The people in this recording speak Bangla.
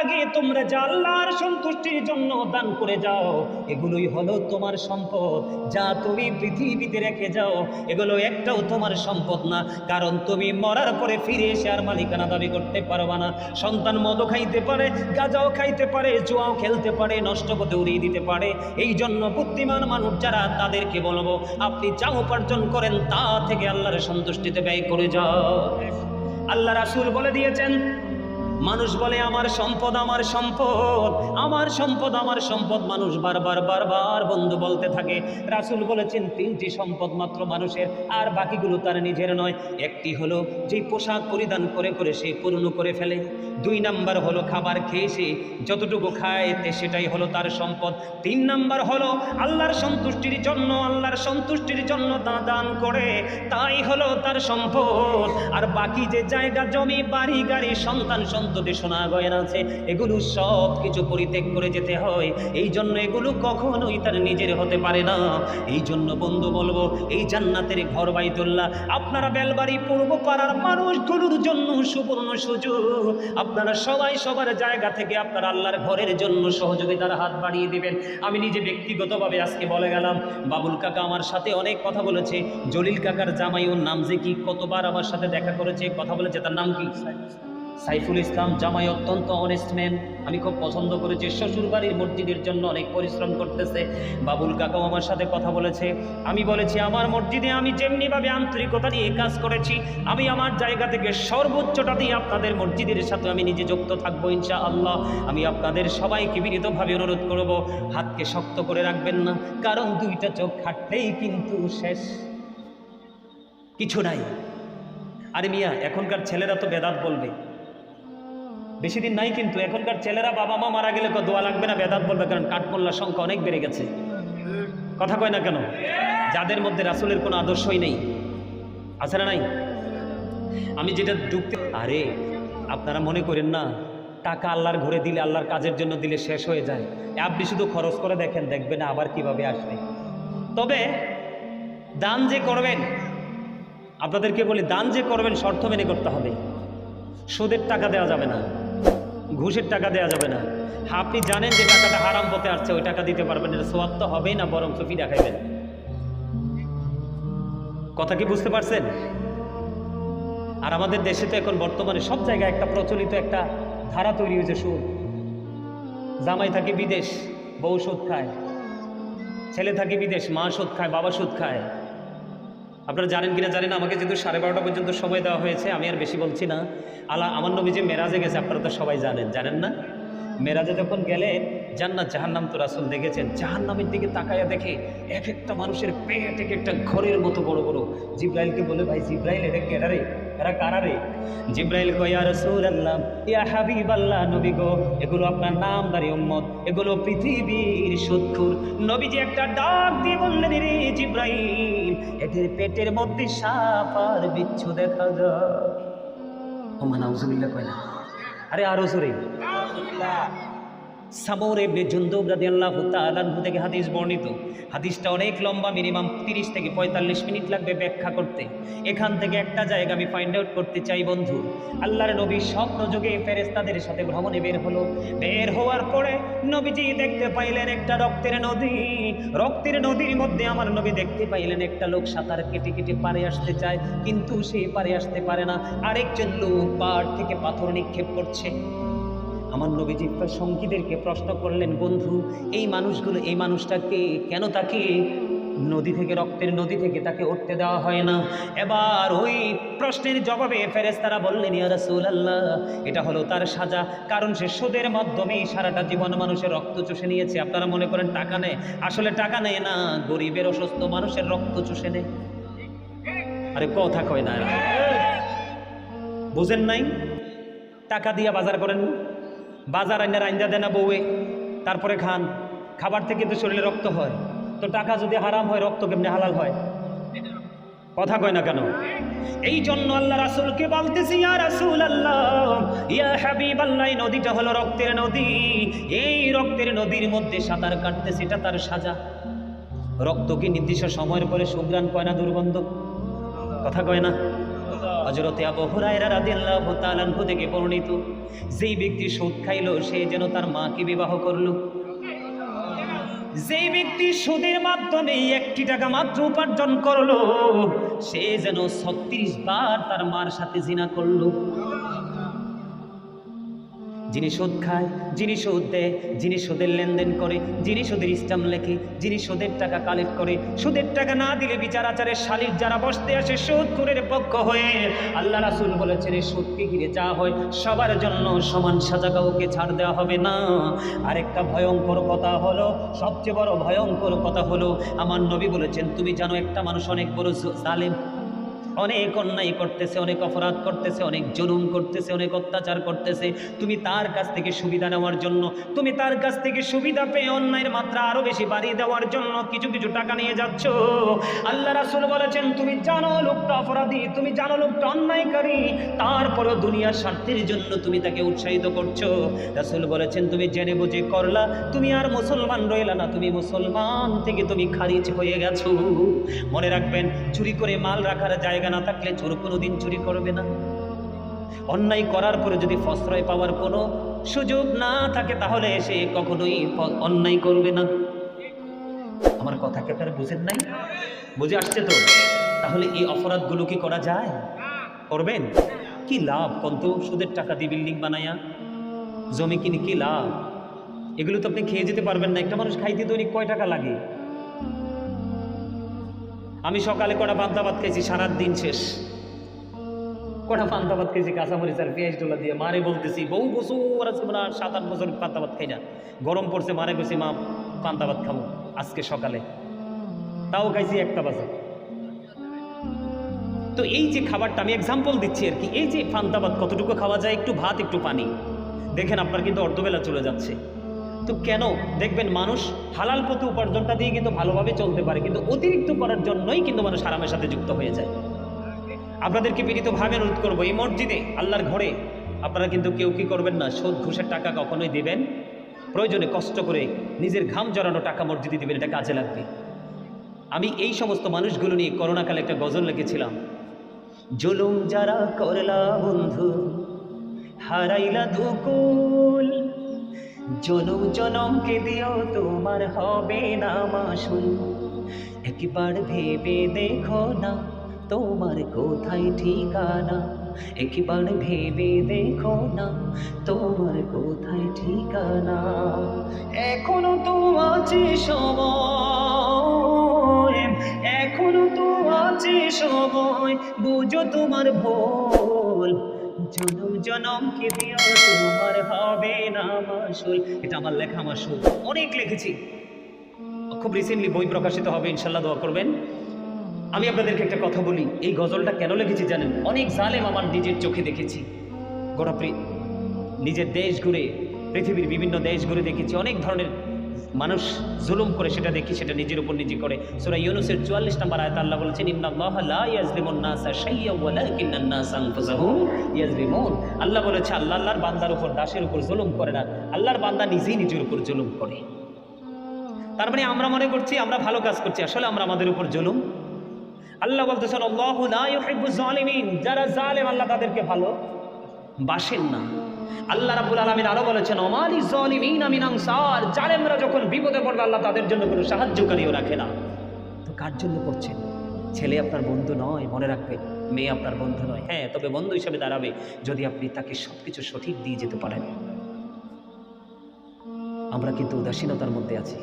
আগে তোমরা যা আল্লাহর সন্তুষ্টির জন্য দান করে যাও, এগুলোই হলো তোমার সম্পদ। যা তুমি পৃথিবীতে রেখে যাও, এগুলো একটাও তোমার সম্পদ না, কারণ তুমি মরার পরে ফিরে এসে আর মালিকানা দাবি করতে পারবা না। সন্তান মদও খাইতে পারে, গাঁজাও খাইতে পারে, জুয়াও খেলতে পারে, নষ্ট করতে উড়িয়ে দিতে পারে। এই জন্য বুদ্ধিমান মানুষ যারা, তাদেরকে বলবো আপনি যা উপার্জন করেন তা থেকে আল্লাহর সন্তুষ্টিতে ব্যয় করে যাও। আল্লাহ রাসূল বলে দিয়েছেন, মানুষ বলে আমার সম্পদ আমার সম্পদ, আমার সম্পদ আমার সম্পদ, মানুষ বারবার বারবার বন্ধু বলতে থাকে। রাসূল বলেছেন তিনটি সম্পদ মাত্র মানুষের, আর বাকিগুলো তার নিজের নয়। একটি হলো যে পোশাক পরিধান করে করে সে পুরনো করে ফেলে। 2 নাম্বার হলো খাবার খেয়ে সে যতটুকু খায় সেটাই হলো তার সম্পদ। 3 নাম্বার হলো আল্লাহর সন্তুষ্টির জন্য, আল্লাহর সন্তুষ্টির জন্য তা দান করে, তাই হলো তার সম্পদ। আর বাকি যে জায়গা জমি বাড়ি গাড়ি সন্তান সন্ততি সোনা গয়না আছে, এগুলো সব কিছু পরিত্যাগ করে যেতে হয়। এই জন্য এগুলো কখনোই তার নিজের হতে পারে না। এই জন্য বন্ধু বলবো, এই জান্নাতের ঘর বাইতুল্লাহ আপনারা বেলবাড়ি পূর্ব পাড়ার মানুষগুলোর জন্য সুবর্ণ সুযোগ। আপনারা সবাই সবার জায়গা থেকে আপনারা আল্লাহর ঘরের জন্য সহযোগিতার হাত বাড়িয়ে দিবেন। আমি নিজে ব্যক্তিগতভাবে আজকে বলে গেলাম, বাবুল কাকা আমার সাথে অনেক কথা বলেছে, জলিল কাকার জামাই, ওর নাম যে কি, কতবার আমার সাথে দেখা করেছে, কথা বলেছে, তার নাম কি, সাইফুল ইসলাম জামাই, অত্যন্ত অনেস্ট ম্যান, আমি খুব পছন্দ করেছি। শ্বশুর বাড়ির মসজিদের জন্য অনেক পরিশ্রম করতেছে। বাবুল কাকাও আমার সাথে কথা বলেছে। আমি বলেছি আমার মসজিদে আমি যেমনিভাবে আন্তরিকতা নিয়ে কাজ করেছি, আমি আমার জায়গা থেকে সর্বোচ্চটা দিয়ে আপনাদের মসজিদের সাথে আমি নিজে যুক্ত থাকবো ইনশাআল্লাহ। আমি আপনাদের সবাইকে বিনীতভাবে অনুরোধ করব, হাতকে শক্ত করে রাখবেন না, কারণ 2টা চোখ খাটলেই কিন্তু শেষ, কিছু নাই। আরে মিয়া, এখনকার ছেলেরা তো বেদাত বলবে, বেশি দিন নাই কিন্তু এখনকার ছেলেরা বাবা মা মারা গেলে দোয়া লাগবে না, বেদাত বলবে, কারণ কাঠমোল্লার সংখ্যা অনেক বেড়ে গেছে। কথা কয় না কেন? যাদের মধ্যে রাসূলের কোনো আদর্শই নেই, আছে না নাই? আমি যেটা যুক্তি, আরে আপনারা মনে করেন না টাকা আল্লাহর ঘরে দিলে, আল্লাহর কাজের জন্য দিলে শেষ হয়ে যায়। আপনি শুধু খরচ করে দেখেন, দেখবেন আবার কিভাবে আসবে। তবে দান যে করবেন, আপনাদেরকে বলি, দান যে করবেন শর্ত মেনে করতে হবে। সুদের টাকা দেওয়া যাবে না, ঘুষের টাকা দেওয়া যাবে না। আপনি জানেন যে টাকাটা হারাম পথে আসছে, ওই টাকা দিতে পারবেন, এটা সোয়াব তো হবেই না, বরং ফিরা খাইবেন। কথা কি বুঝতে পারছেন? আর আমাদের দেশে তো এখন বর্তমানে সব জায়গায় একটা প্রচলিত একটা ধারা তৈরি হয়েছে, সুদ। জামাই থাকে বিদেশ, বউ সুদ খায়, ছেলে থাকে বিদেশ, মা সুদ খায়, বাবা সুদ খায়। আপনারা জানেন কিনা জানেন, আমাকে যেহেতু 12:30 পর্যন্ত সময় দেওয়া হয়েছে, আমি আর বেশি বলছি না। আমার নবী যে মেরাজে গেছে আপনারা তো সবাই জানেন, জানেন না? মেরাজে যখন গেলেন, জান্নাত জাহান্নাম তো রাসূল দেখেছেন, জাহান্নামের দিকে তাকায়া দেখে এক একটা মানুষের পেট এক একটা ঘরের মতো বড় বড়। জিব্রাইলকে বলে, ভাই জিব্রাইল, এটা কেডা রে, এরা কারা রে? জিব্রাইল কয়, ইয়া রাসূলুল্লাহ, ইয়া হাবিবাল্লাহ, নবী গো, এগুলো আপনার নামদারি উম্মত, এগুলো পৃথিবীর সুদখোর। নবীজি একটা ডাক দিয়ে বললেন, রে জিব্রাইল, এদের পেটের মধ্যে সাপ আর বিচ্ছু দেখা যায়। ওমা নাউজুবিল্লাহ কয় না, আরে আরো জোরে। সামউর ইবনে জুনদুব রাদিয়াল্লাহু তাআলা আনহু থেকে হাদিস বর্ণিত। হাদিসটা অনেক লম্বা, মিনিমাম 30 থেকে 45 মিনিট লাগবে ব্যাখ্যা করতে। এখান থেকে একটা জায়গা আমি ফাইন্ড আউট করতে চাই বন্ধু। আল্লাহর নবী স্বপ্ন যোগে ফেরেশতাদের সাথে ভ্রমণে বের হলো। বের হওয়ার পরে নবীজি দেখতে পাইলেন একটা রক্তের নদী। রক্তের নদীর মধ্যে আমার নবী দেখতে পাইলেন একটা লোক সাঁতার কেটে কেটে পারে আসতে চায়, কিন্তু সে পারে আসতে পারে না। আরেকজন লোক পাড় থেকে পাথর নিক্ষেপ করছে। আমার নবীজি সঙ্গীদেরকে প্রশ্ন করলেন, বন্ধু এই মানুষগুলো, এই মানুষটাকে কেন তাকে নদী থেকে, রক্তের নদী থেকে তাকে উঠতে দেওয়া হয় না? এবার ওই প্রশ্নের জবাবে ফেরেশতারা বললেন, ইয়া রাসূলুল্লাহ, এটা হলো তার সাজা, কারণ সে সুদের মাধ্যমে সারাটা জীবন মানুষের রক্ত চুষে নিয়েছে। আপনারা মনে করেন টাকা নেয়, আসলে টাকা নেয় না, গরিবের অসুস্থ মানুষের রক্ত চুষে নেয়। আরে কথা কয় না, বুঝেন নাই? টাকা দিয়ে বাজার করেন, বাজার আইনা রাইন্দা দেনা বউয়ে, তারপরে খান। খাবার থেকে তো শরীরে রক্ত হয়, তো টাকা যদি হারাম হয়, রক্ত কেমনে হালাল হয়? কথা কয় না কেন? এই জন্য আল্লাহ রাসূলকে বলতেছি, ইয়া রাসূলুল্লাহ, ইয়া হাবিবাল্লাহ, নদীটা হলো রক্তের নদী। এই রক্তের নদীর মধ্যে সাঁতার কাটতে, সেটা তার সাজা। রক্ত কি নির্দিষ্ট সময়ের পরে সুঘ্রাণ কয় না, দুর্গন্ধ? কথা কয় না? হযরতে আবু হুরায়রা রাদিয়াল্লাহু তাআলা আনহু থেকে বর্ণিত, যেই ব্যক্তি সুদ খাইলো সে যেন তার মাকে বিবাহ করলো। যেই ব্যক্তি সুদের মাধ্যমে 1টি টাকা মাত্র উপার্জন করলো সে যেন 36 বার তার মার সাথে জিনা করলো। যিনি সুদ খায়, যিনি সুদ দেয়, যিনি সুদের লেনদেন করে, যিনি সুদের স্ট্যাম্প লেখে, যিনি সুদের টাকা কালেক্ট করে, সুদের টাকা না দিলে বিচার আচারের শালির যারা বসতে আসে সুদখোরের পক্ষ হয়ে, আল্লাহ রাসূল বলেছেন এই সুদকে ঘিরে যা হয় সবার জন্য সমান সাজা, কাউকে ছাড় দেওয়া হবে না। আরেকটা ভয়ঙ্কর কথা হলো, সবচেয়ে বড় ভয়ঙ্কর কথা হলো, আমার নবী বলেছেন তুমি জানো একটা মানুষ অনেক বড় জালেম, অনেক অন্যায় করতেছে, অনেক অপরাধ করতেছে, অনেক জুলুম করতেছে, অনেক অত্যাচার করতেছে, তুমি তার কাছ থেকে সুবিধা নেওয়ার জন্য, তুমি তার কাছ থেকে সুবিধা পেয়ে অন্যায়ের মাত্রা আরো বেশি বাড়িয়ে দেওয়ার জন্য কিছু কিছু টাকা নিয়ে যাচ্ছ। আল্লাহ রাসূল বলেছেন তুমি জানো লোকটা অপরাধী, তুমি জানো লোকটা অন্যায়কারী, তারপরেও দুনিয়ার স্বার্থের জন্য তুমি তাকে উৎসাহিত করছো। রাসূল বলেছেন তুমি জেনে বুঝে করলা, তুমি আর মুসলমান রইলা না, তুমি মুসলমান থেকে তুমি খারিজ হয়ে গেছো। মনে রাখবেন, চুরি করে মাল রাখার জায়গা না থাকলে চোর কোনোদিন চুরি করবে না। অন্যায় করার পরে যদি প্রশ্রয় পাওয়ার কোনো সুযোগ না থাকে তাহলে সে কখনোই অন্যায় করবে না। আমার কথা কি আপনারা বুঝেন নাই? বুঝে আসছে তো? তাহলে এই অপরাধগুলো কি করা যায়? করবেন? কি লাভ কত? সুদের টাকা দিয়ে বিল্ডিং বানায়া জমি কিনে কি লাভ? এগুলো তো আপনি খেয়ে যেতে পারবেন না। একটা মানুষ খাইতে দৈনিক কয় টাকা লাগে? আমি সকালে কটা পান্তা ভাত খেয়েছি, সারাদিন শেষ। কটা পান্তা ভাত খেয়েছি কাঁচামরিচ আর পেঁয়াজ ডোলা দিয়ে, মারে বলতেছি বহু বছর আছে, 7-8 বছর পান্তা ভাত খাই না, গরম পড়ছে, মারে গেছি মা পান্তা ভাত খাবো আজকে সকালে, তাও খাইছি 1টা বাজে। তো এই যে খাবারটা আমি এক্সাম্পল দিচ্ছি আর কি, এই যে পান্তা ভাত কতটুকু খাওয়া যায়, একটু ভাত একটু পানি, দেখেন আপনার কিন্তু অর্ধবেলা চলে যাচ্ছে। তো কেন দেখবেন মানুষ হালাল পথে উপার্জনটা দিয়ে কিন্তু ভালোভাবে চলতে পারে, কিন্তু অতিরিক্ত করার জন্যই কিন্তু মানুষ হারামের সাথে যুক্ত হয়ে যায়। আপনাদেরকে বিনীতভাবে অনুরোধ করবো, এই মসজিদে আল্লাহর ঘরে আপনারা কিন্তু কেউ কি করবেন না, সুদ ঘুষের টাকা কখনোই দিবেন, প্রয়োজনে কষ্ট করে নিজের ঘাম জড়ানো টাকা মসজিদে দিবেন, এটা কাজে লাগবে। আমি এই সমস্ত মানুষগুলো নিয়ে করোনাকালে একটা গজল লিখেছিলাম, জুলুম যারা করলা বন্ধু হারাইলা দুকুল, জনম জনমকে দিও তোমার হবে না মাসুল, একবার ভেবে দেখো না তোমার কোথায় ঠিকানা, একবার ভেবে দেখো না তোমার কোথায় ঠিকানা, এখনো তো আছে সময়, এখনো তো আছে সময়, বুঝো তোমার ভুল, জনম জনমকে দিও তোমার হবে না মাসুল। এটা আমার লেখা, আমার সুর অনেক লিখেছি, খুব রিসেন্টলি বই প্রকাশিত হবে, ইনশাল্লাহ দোয়া করবেন। আমি আপনাদেরকে একটা কথা বলি, এই গজলটা কেন লিখেছি জানেন? অনেক জালেম আমার নিজের চোখে দেখেছি, গোটা নিজের দেশ ঘুরে, পৃথিবীর বিভিন্ন দেশ ঘুরে দেখেছি, অনেক ধরনের মানুষ জুলুম করে, সেটা দেখি, সেটা নিজের উপর নিজে করে। সূরা ইউনূসের 44 নম্বর আয়াতে আল্লাহ বলেছেন, ইন্নাল্লাহা লা ইয়াজলিমুন নাসা শাইয়্যান ওয়ালাকিন্নান নাসা আনফুসাহুম ইয়াজলিমুন। আল্লাহ বলেছে আল্লাহ আল্লাহর বান্দার উপর, দাসের উপর জুলুম করে না, আল্লাহর বান্দা নিজেই নিজের উপর জুলুম করে। তার মানে আমরা মনে করছি আমরা ভালো কাজ করছি, আসলে আমরা আমাদের উপর জুলুম। আল্লাহ বলতেছেন আল্লাহু লা ইউহিব্বুজ জালিমিন, যারা জালেম আল্লাহ তাদেরকে ভালো বাসেন না। আল্লাহ রাব্বুল আলামিন আরো বলেছেন ওমালিজ জালিমিনা মিন আনসার, জালেমরা যখন বিপদে পড়বে আল্লাহ তাদের জন্য কোনো সাহায্যকারীও রাখে না। তো কার জন্য করছেন? ছেলে আপনার বন্ধু নয়, মনে রাখবেন, মেয়ে আপনার বন্ধু নয়। হ্যাঁ, তবে বন্ধু হিসেবে দাঁড়াবে যদি আপনি তাকে সবকিছু সঠিক দিয়ে যেতে পারেন। আমরা কিন্তু উদাসীনতার মধ্যে আছি।